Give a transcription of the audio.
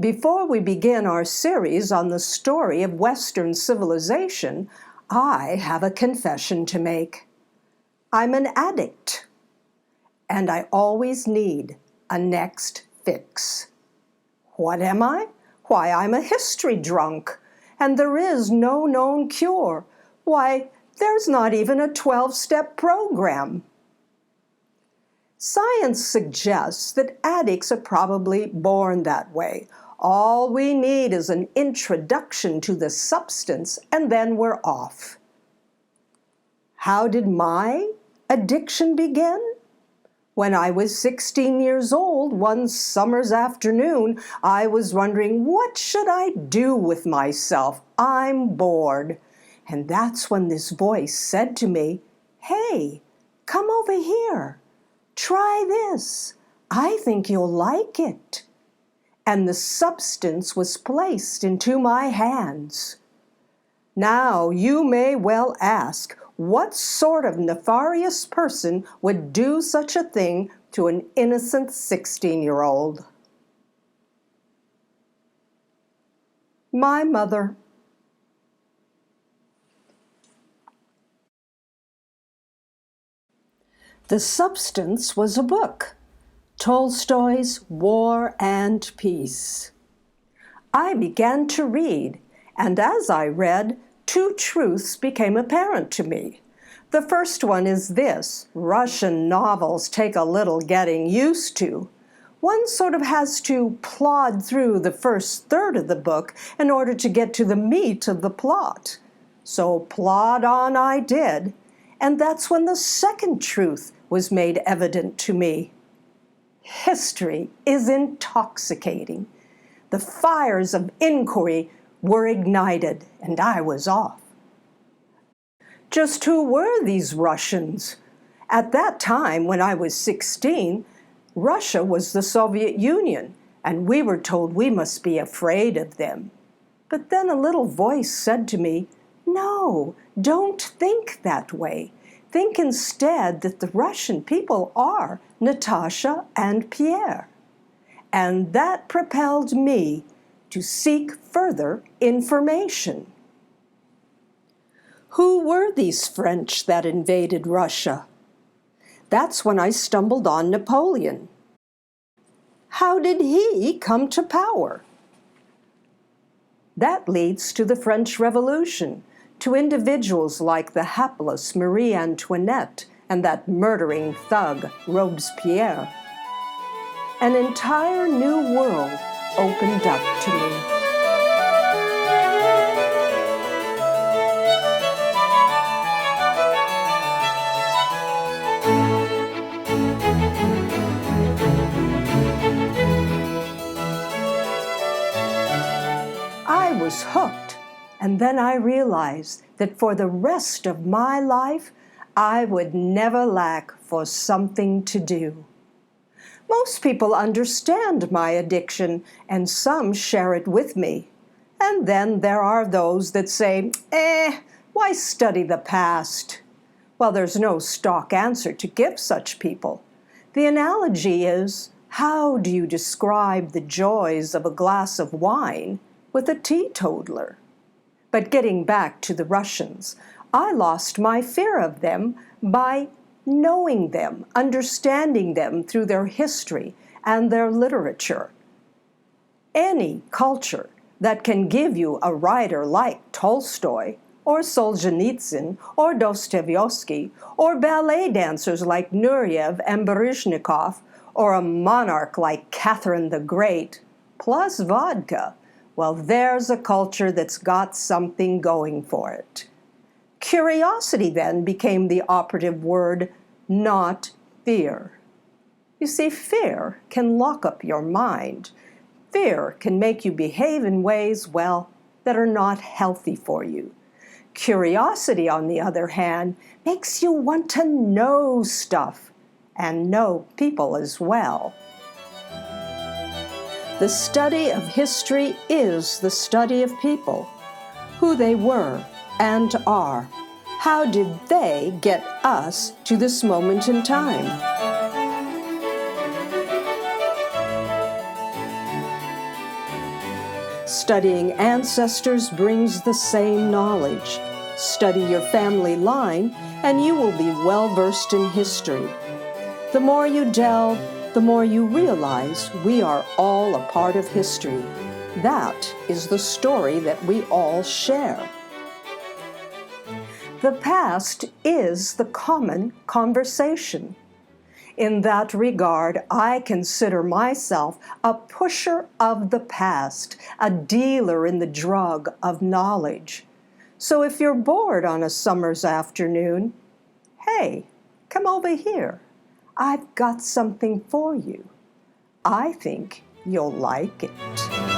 Before we begin our series on the story of Western civilization, I have a confession to make. I'm an addict, and I always need a next fix. What am I? Why, I'm a history drunk, and there is no known cure. Why, there's not even a 12-step program. Science suggests that addicts are probably born that way. All we need is an introduction to the substance, and then we're off. How did my addiction begin? When I was 16 years old, one summer's afternoon, I was wondering, what should I do with myself? I'm bored. And that's when this voice said to me, "Hey, come over here. Try this. I think you'll like it." And the substance was placed into my hands. Now you may well ask, what sort of nefarious person would do such a thing to an innocent 16-year-old? My mother. The substance was a book, Tolstoy's War and Peace. I began to read, and as I read, two truths became apparent to me. The first one is this: Russian novels take a little getting used to. One sort of has to plod through the first third of the book in order to get to the meat of the plot. So plod on I did, and that's when the second truth was made evident to me. History is intoxicating. The fires of inquiry were ignited, and I was off. Just who were these Russians? At that time, when I was 16, Russia was the Soviet Union, and we were told we must be afraid of them. But then a little voice said to me, "No, don't think that way. Think instead that the Russian people are Natasha and Pierre." And that propelled me to seek further information. Who were these French that invaded Russia? That's when I stumbled on Napoleon. How did he come to power? That leads to the French Revolution, to individuals like the hapless Marie Antoinette and that murdering thug, Robespierre. An entire new world opened up to me. I was hooked, and then I realized that for the rest of my life, I would never lack for something to do. Most people understand my addiction, and some share it with me. And then there are those that say, why study the past? Well, there's no stock answer to give such people. The analogy is, how do you describe the joys of a glass of wine with a teetotaler? But getting back to the Russians, I lost my fear of them by knowing them, understanding them through their history and their literature. Any culture that can give you a writer like Tolstoy, or Solzhenitsyn, or Dostoevsky, or ballet dancers like Nureyev and Baryshnikov, or a monarch like Catherine the Great, plus vodka, well, there's a culture that's got something going for it. Curiosity then became the operative word, not fear. You see, fear can lock up your mind. Fear can make you behave in ways, well, that are not healthy for you. Curiosity, on the other hand, makes you want to know stuff, and know people as well. The study of history is the study of people, who they were and are. How did they get us to this moment in time? Studying ancestors brings the same knowledge. Study your family line, and you will be well-versed in history. The more you delve, the more you realize we are all a part of history. That is the story that we all share. The past is the common conversation. In that regard, I consider myself a pusher of the past, a dealer in the drug of knowledge. So if you're bored on a summer's afternoon, hey, come over here. I've got something for you. I think you'll like it.